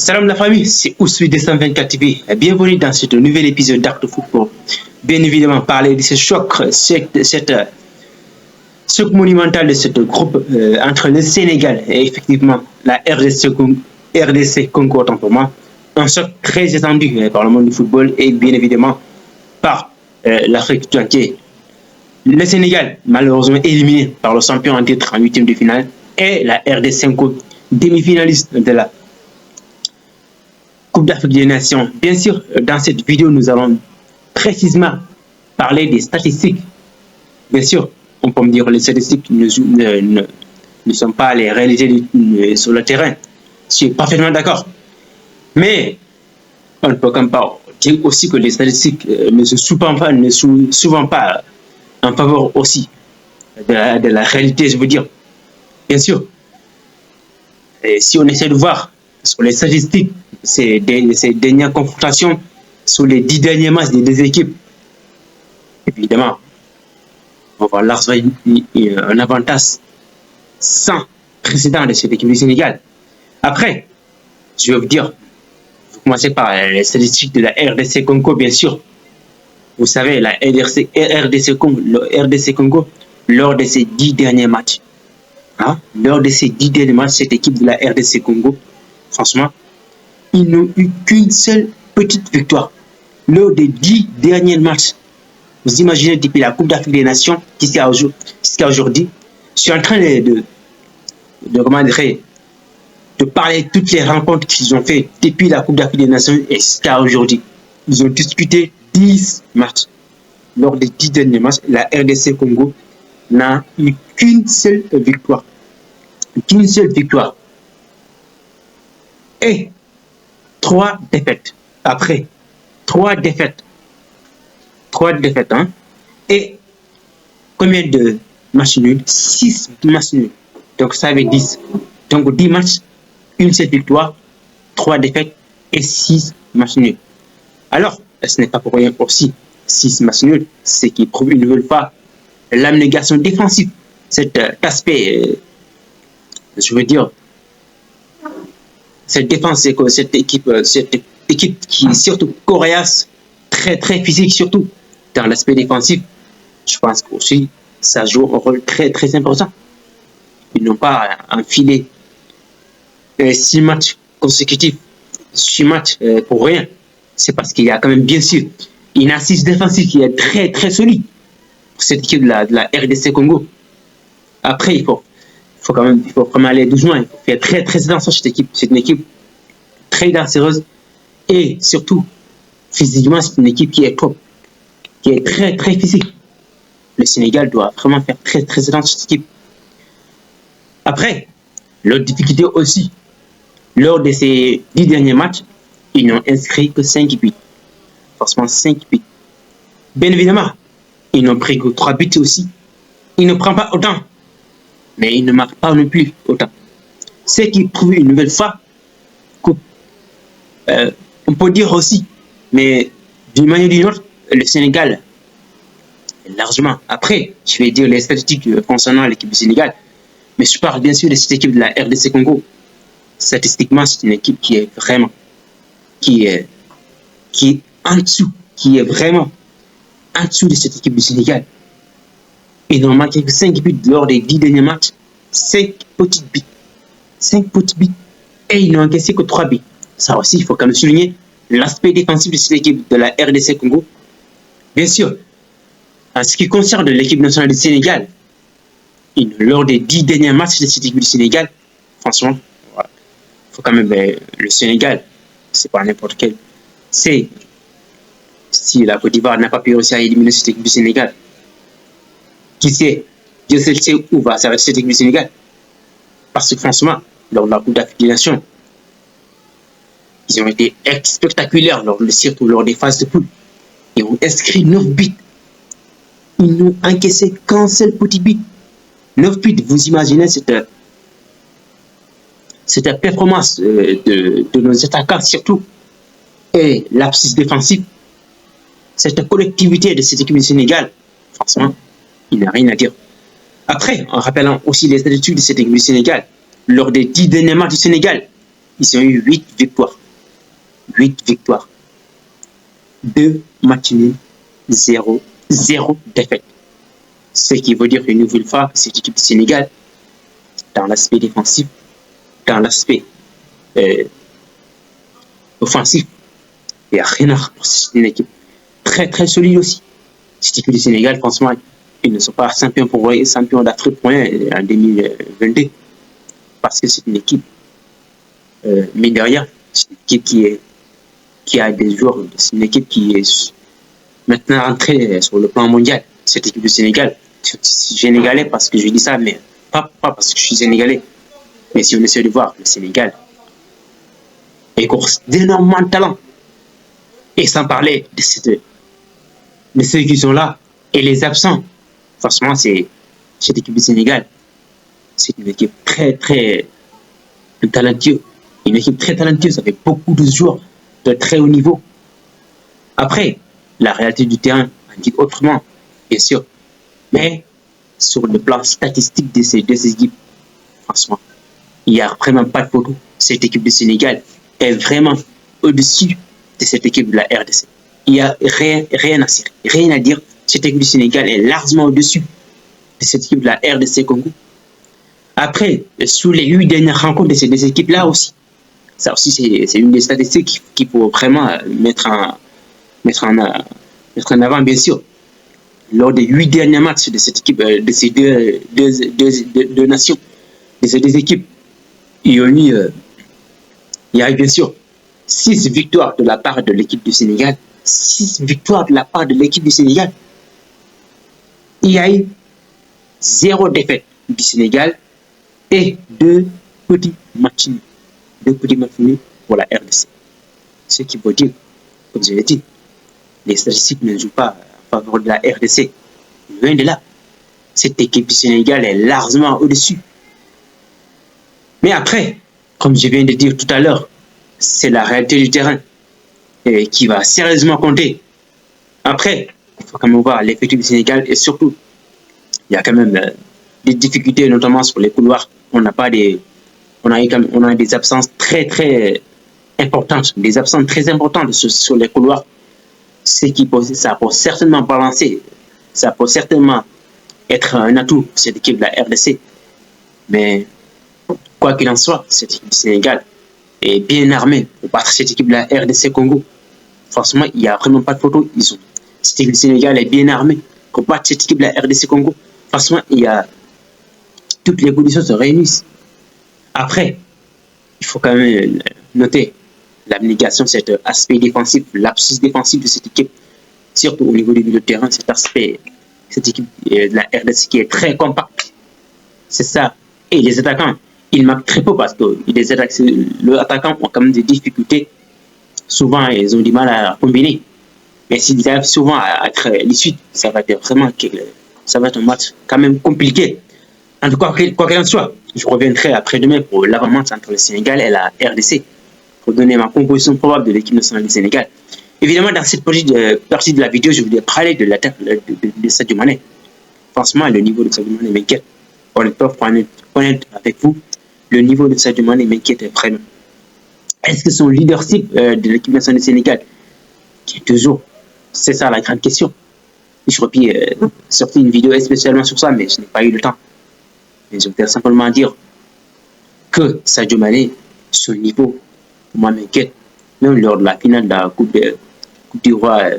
Salam la famille, c'est Ousui 224 TV. Bienvenue dans ce nouvel épisode d'Art of Football. Bien évidemment, parler de ce choc, choc monumental de ce groupe entre le Sénégal et effectivement la RDC Congo, autant pour moi. Un choc très attendu par le monde du football et bien évidemment par l'Afrique tout entière. Le Sénégal, malheureusement éliminé par le champion en titre en huitième de finale, et la RDC Congo, demi-finaliste de la Coupe d'Afrique des Nations. Bien sûr, dans cette vidéo, nous allons précisément parler des statistiques. Bien sûr, on peut me dire que les statistiques ne sont pas les réalités sur le terrain. Je suis parfaitement d'accord. Mais on ne peut quand même pas dire aussi que les statistiques ne sont souvent pas en faveur aussi de la réalité, je veux dire. Bien sûr. Et si on essaie de voir sur les statistiques, ces dernières confrontations, sur les 10 derniers matchs des deux équipes, évidemment, on va avoir un avantage sans précédent de cette équipe du Sénégal. Après, je vais vous dire, vous commencez par les statistiques de la RDC Congo, bien sûr. Vous savez, la RDC Congo, lors de ces 10 derniers matchs, lors de ces 10 derniers matchs, cette équipe de la RDC Congo, franchement, ils n'ont eu qu'une seule petite victoire. Lors des 10 derniers matchs, vous imaginez depuis la Coupe d'Afrique des Nations jusqu'à aujourd'hui, je suis en train de parler de toutes les rencontres qu'ils ont fait depuis la Coupe d'Afrique des Nations et jusqu'à aujourd'hui. Ils ont disputé 10 matchs. Lors des 10 derniers matchs, la RDC Congo n'a eu qu'une seule victoire. Qu'une seule victoire. Et 3 défaites. Après, 3 défaites. 3 défaites, hein. Et combien de matchs nuls? 6 matchs nuls. Donc ça fait 10. Donc 10 matchs, une seule victoire, 3 défaites et 6 matchs nuls. Alors, ce n'est pas pour rien aussi. 6 matchs nuls, c'est qui prouve une nouvelle fois l'abnégation défensive. Cet aspect, je veux dire, cette défense, c'est que cette équipe qui est surtout coriace, très très physique, surtout dans l'aspect défensif, je pense qu'aussi ça joue un rôle très très important. Ils n'ont pas enfilé 6 matchs consécutifs, 6 matchs pour rien. C'est parce qu'il y a quand même bien sûr une assise défensive qui est très très solide pour cette équipe de la RDC Congo. Après, il faut vraiment aller doucement, il faut faire très très attention à cette équipe. C'est une équipe très dangereuse et surtout physiquement c'est une équipe qui est top, qui est très très physique. Le Sénégal doit vraiment faire très très attention à cette équipe. Après, l'autre difficulté aussi, lors de ces 10 derniers matchs, ils n'ont inscrit que 5 buts. Forcément 5 buts. Bien évidemment, ils n'ont pris que 3 buts aussi. Ils ne prennent pas autant. Mais ils ne marquent pas non plus autant. Ce qui prouve une nouvelle fois que, on peut dire aussi, mais d'une manière ou d'une autre, le Sénégal, largement. Après, je vais dire les statistiques concernant l'équipe du Sénégal, mais je parle bien sûr de cette équipe de la RDC Congo. Statistiquement, c'est une équipe qui est vraiment, qui est en dessous, qui est vraiment en dessous de cette équipe du Sénégal. Ils n'ont marqué que 5 buts lors des 10 derniers matchs. 5 petits buts. 5 petits buts. Et ils n'ont encaissé que 3 buts. Ça aussi, il faut quand même souligner l'aspect défensif de cette équipe de la RDC Congo. Bien sûr, en ce qui concerne l'équipe nationale du Sénégal, lors des 10 derniers matchs de cette équipe du Sénégal, franchement, voilà, il faut quand même le Sénégal, c'est pas n'importe quel. C'est si la Côte d'Ivoire n'a pas pu réussir à éliminer cette équipe du Sénégal. Qui sait, Dieu seul sait où va s'arrêter cette équipe du Sénégal. Parce que franchement, lors de la Coupe d'Afrique des Nations, ils ont été spectaculaires, surtout lors des phases de poule. Ils ont inscrit 9 buts. Ils n'ont encaissé qu'un seul petit but. 9 buts, vous imaginez cette performance de nos attaquants surtout. Et l'abscisse défensive, cette collectivité de cette équipe du Sénégal, franchement, il n'y a rien à dire. Après, en rappelant aussi les statistiques de cette équipe du Sénégal, lors des 10 derniers matchs du Sénégal, Ils ont eu 8 victoires. 8 victoires. 2 matchs nuls, 0 défaite. Ce qui veut dire une nouvelle fois que cette équipe du Sénégal, dans l'aspect défensif, dans l'aspect offensif, il n'y a rien à reprocher. C'est une équipe très solide aussi. Cette équipe du Sénégal, franchement, ils ne sont pas champions d'Afrique en 2022 parce que c'est une équipe, mais derrière, c'est une équipe qui a des joueurs, c'est une équipe qui est maintenant entrée sur le plan mondial. Cette équipe du Sénégal, je suis sénégalais parce que je dis ça, mais pas parce que je suis sénégalais. Mais si on essaie de voir le Sénégal, est course d'énormément de talent. Et sans parler de ceux qui sont là et les absents. Franchement, c'est cette équipe du Sénégal. C'est une équipe très talentueuse. Une équipe très talentueuse avec beaucoup de joueurs de très haut niveau. Après, la réalité du terrain en dit autrement, bien sûr. Mais sur le plan statistique de ces deux équipes, franchement, il n'y a vraiment pas de photo. Cette équipe du Sénégal est vraiment au-dessus de cette équipe de la RDC. Il n'y a rien à dire. Cette équipe du Sénégal est largement au-dessus de cette équipe de la RDC Congo. Après, sous les 8 dernières rencontres de ces deux équipes-là aussi, ça aussi c'est une des statistiques qu'il faut vraiment mettre en avant, bien sûr. Lors des 8 derniers matchs de cette équipe, de ces deux nations, de ces deux équipes, il y a eu bien sûr 6 victoires de la part de l'équipe du Sénégal. 6 victoires de la part de l'équipe du Sénégal. Il y a eu 0 défaite du Sénégal et 2 petits matchs nuls. 2 petits matchs nuls pour la RDC. Ce qui veut dire, comme je l'ai dit, les statistiques ne jouent pas en faveur de la RDC. Loin de là. Cette équipe du Sénégal est largement au-dessus. Mais après, comme je viens de dire tout à l'heure, c'est la réalité du terrain qui va sérieusement compter. Après, il faut quand même voir l'effectif du Sénégal et surtout, il y a quand même des difficultés, notamment sur les couloirs. On a des absences très importantes, sur les couloirs. Ça peut certainement balancer, ça peut certainement être un atout pour cette équipe de la RDC. Mais quoi qu'il en soit, cette équipe du Sénégal est bien armée pour battre cette équipe de la RDC Congo. Franchement, il n'y a vraiment pas de photo. Cette équipe du Sénégal est bien armée pour battre cette équipe de la RDC Congo. Franchement, toutes les conditions se réunissent. Après, il faut quand même noter l'abnégation, cet aspect défensif, l'absence défensif de cette équipe, surtout au niveau du milieu de terrain, cette équipe de la RDC qui est très compacte. C'est ça. Et les attaquants, ils marquent très peu parce que les attaquants ont quand même des difficultés. Souvent, ils ont du mal à combiner. Mais s'ils arrivent souvent à être l'issue, ça va être un match quand même compliqué. En tout cas, quoi qu'il en soit, je reviendrai après-demain pour l'avant-match entre le Sénégal et la RDC pour donner ma composition probable de l'équipe nationale du Sénégal. Évidemment, dans cette partie de la vidéo, je voulais parler de l'attaque de Sadio Mané. Franchement, le niveau de Sadio Mané m'inquiète. On ne peut pas honnête avec vous. Le niveau de Sadio Mané m'inquiète vraiment. Est-ce que son leadership de l'équipe nationale du Sénégal, qui est toujours, c'est ça la grande question. J'aurais pu sortir une vidéo spécialement sur ça, mais je n'ai pas eu le temps. Mais je voudrais simplement dire que Sadio Mané, son niveau, moi, m'inquiète. Même lors de la finale de la Coupe du Roi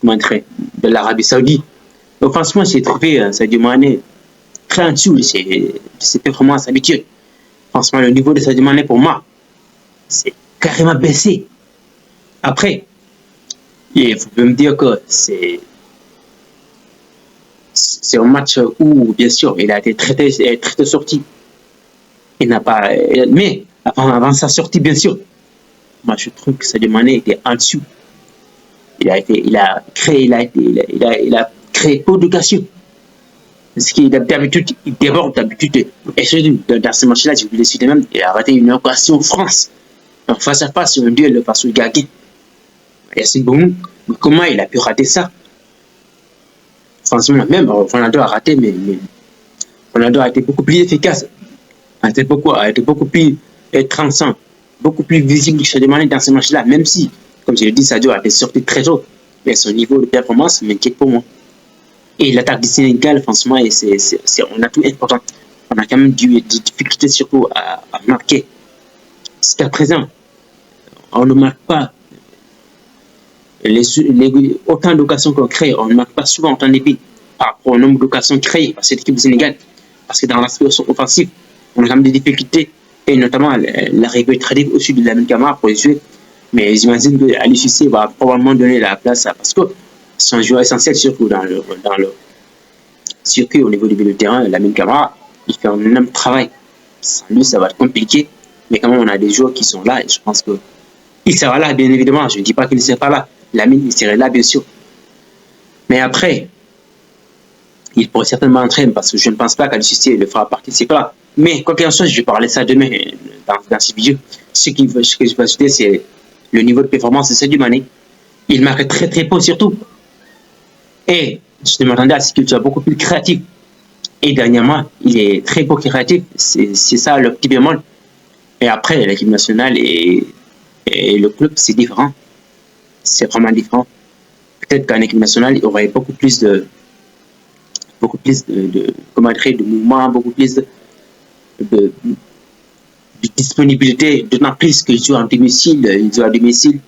de l'Arabie Saoudite. Donc, franchement, j'ai trouvé Sadio Mané très en dessous de ses performances habituelles. Franchement, le niveau de Sadio Mané, pour moi, c'est carrément baissé. Après, il faut me dire que c'est un match où, bien sûr, il a été très sorti. Il n'a pas. Mais avant sa sortie, bien sûr, moi je trouve que Sadio Mané était en dessous. Il a créé peu d'occasions. Parce qu'il d'habitude, il déborde d'habitude. Et surtout, dans ce match-là, j'ai vu les suites même, il a raté une occasion France. Donc face à face sur un duel face au Gagui. Et c'est bon. Mais comment il a pu rater ça? Franchement, même Ronaldo a Ronaldo a été beaucoup plus efficace. A été beaucoup plus transcend, beaucoup plus visible que Sadio Mané dans ce match-là, même si, comme je l'ai dit, Sadio a été sorti très tôt, mais son niveau de performance m'inquiète pour moi. Et l'attaque du Sénégal, franchement, on a tout important. On a quand même des difficultés surtout à marquer. Jusqu'à présent, on ne marque pas autant d'occasions qu'on crée. On ne marque pas souvent autant de buts par rapport au nombre d'occasions créées par cette équipe du Sénégal. Parce que dans l'aspect offensif, on a quand même des difficultés. Et notamment l'arrivée tardive au-dessus de Lamine Camara pour jouer. Mais j'imagine qu'Aliou Cissé va probablement donner la place à, parce que c'est un joueur essentiel surtout dans le circuit au niveau du milieu de terrain. Lamine Camara, il fait un énorme travail. Sans lui, ça va être compliqué. Mais quand même, on a des joueurs qui sont là et je pense qu'il sera là, bien évidemment. Je ne dis pas qu'il ne sera pas là. Lamine, il serait là, bien sûr. Mais après, il pourrait certainement entraîner parce que je ne pense pas qu'Aliou Cissé le fera participer là. Mais quoi qu'il en soit, je vais parler ça demain dans cette vidéo. Ce que je vais ajouter, c'est le niveau de performance de Sadio Mané. Il marque très très peu surtout. Et je m'attendais à ce qu'il soit beaucoup plus créatif. Et dernièrement, il est très peu créatif. C'est ça le petit bémol. Et après, l'équipe nationale et le club, c'est différent. C'est vraiment différent. Peut-être qu'en équipe nationale, il y aurait beaucoup plus de comment dire, de mouvements, beaucoup plus de disponibilité, d'autant plus qu'ils jouent à domicile,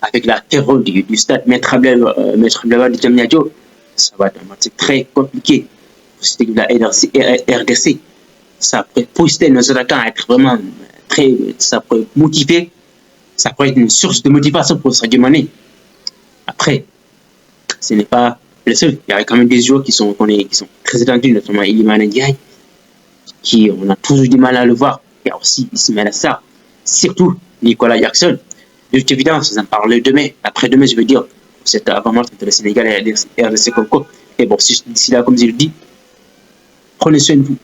avec la terreur du stade Maître Abdallah de Diamniadio. Ça va être un match très compliqué pour cette équipe de la RDC. Ça pourrait pousser nos attaquants à être vraiment ça pourrait motiver, ça pourrait être une source de motivation pour Sadio Mané. Après, ce n'est pas le seul. Il y a quand même des joueurs qui sont très attendus, notamment Iliman Ndiaye, qui on a toujours du mal à le voir. Il y a aussi Ismaïla Sarr, surtout Nicolas Jackson. De toute évidence, vous en parlez demain. Après-demain, je veux dire, c'est avant-match entre le Sénégal et RDC Congo. Et bon, d'ici là, comme je le dis, prenez soin de vous.